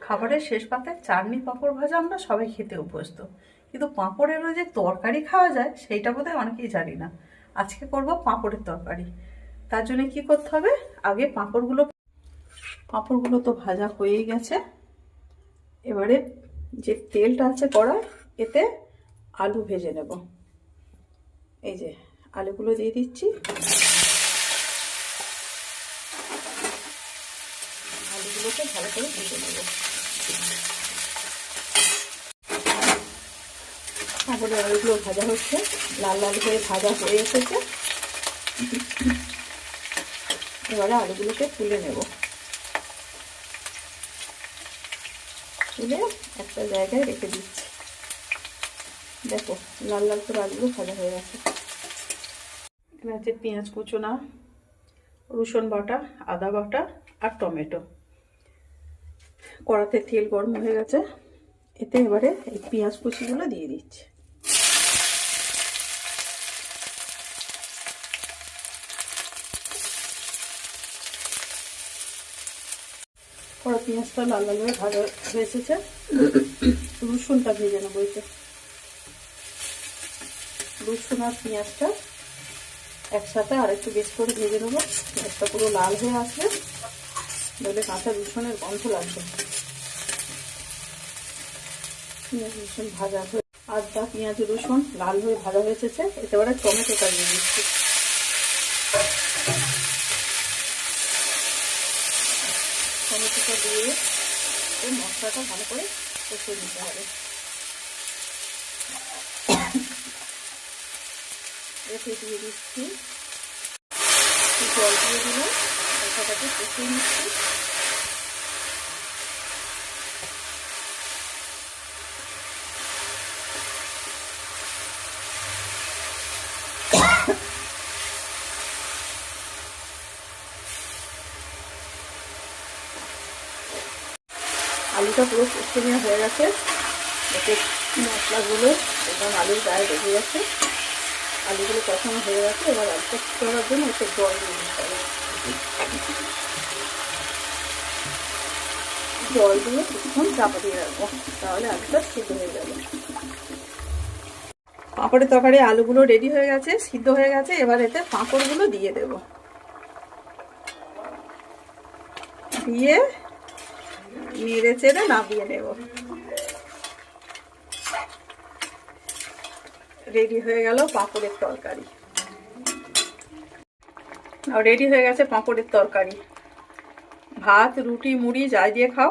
খাবারের শেষ পাতায় চাটনি পাঁপড় ভাজা আমরা সবাই খেতে অভ্যস্ত, কিন্তু পাঁপড়েরও যে তরকারি খাওয়া যায় সেইটা বোধহয় অনেকেই জানি না। আজকে করব পাঁপড়ের তরকারি। তার জন্য কি করতে হবে, আগে পাঁপড়গুলো তো ভাজা হয়েই গেছে। এবারে যে তেলটা আছে কড়াই, এতে আলু ভেজে নেব। এই যে আলুগুলো দিয়ে দিচ্ছি। আলুগুলোকে ভালো করে ভেজে নেব। তারপরে আলুগুলো ভাজা হচ্ছে, লাল লাল করে ভাজা হয়ে এসেছে। এবারে আলুগুলোকে তুলে নেব, তুলে একটা জায়গায় রেখে দিচ্ছি। দেখো লাল লাল করে আলুগুলো ভাজা হয়ে গেছে। এখানে আছে পেঁয়াজ কুচোনা, রসুন বাটা, আদা বাটা আর টমেটো। কড়াতে তেল গরম হয়ে গেছে, এতে এবারে এই পেঁয়াজ কুচিগুলো দিয়ে দিচ্ছি। কড়া পেঁয়াজটা লাল লাল করে ভাজা হয়ে এসেছে। রসুনটা ভেজে নেবো। রসুন আর পেঁয়াজটা একসাথে আর একটু বেশ করে ভেজে নেবো। পেঁয়াজটা পুরো লাল হয়ে আসবে, নইলে কাঁচা রসুনের গন্ধ লাগবে। পেঁয়াজ রসুন ভাজা হয়ে, আদা পেঁয়াজ রসুন লাল হয়ে ভাজা হয়ে এসেছে। এতে এবারে টমেটোটা দিয়ে দিচ্ছি। টমেটোটা দিয়ে মশলাটা ভালো করে কষে নিতে হবে। রেখে দিয়ে দিচ্ছি, জল দিয়ে দিলাম, মশলাটাকে কষিয়ে নিচ্ছি। আলুটা পুরো কষে নেওয়া হয়ে গেছে। এতে মশলাগুলো এবং আলুর গায়ে লেগে গেছে। আলুগুলো কষানো হয়ে গেছে। এবার আলুটা করার জন্য একটু জল দিয়ে দিতে হবে। জল দিয়ে কিছুক্ষণ চাপা দিয়ে রাখবো, তাহলে আলুটা সিদ্ধ হয়ে যাবে। পাঁপড়ের তরকারি আলুগুলো রেডি হয়ে গেছে, সিদ্ধ হয়ে গেছে। এবার এতে পাঁপড়গুলো দিয়ে দেব, দিয়ে নেড়ে চেড়ে নামিয়ে নেব। রেডি হয়ে গেল পাঁপড়ের তরকারি। রেডি হয়ে গেছে পাঁপড়ের তরকারি। ভাত, রুটি, মুড়ি যাই দিয়ে খাও।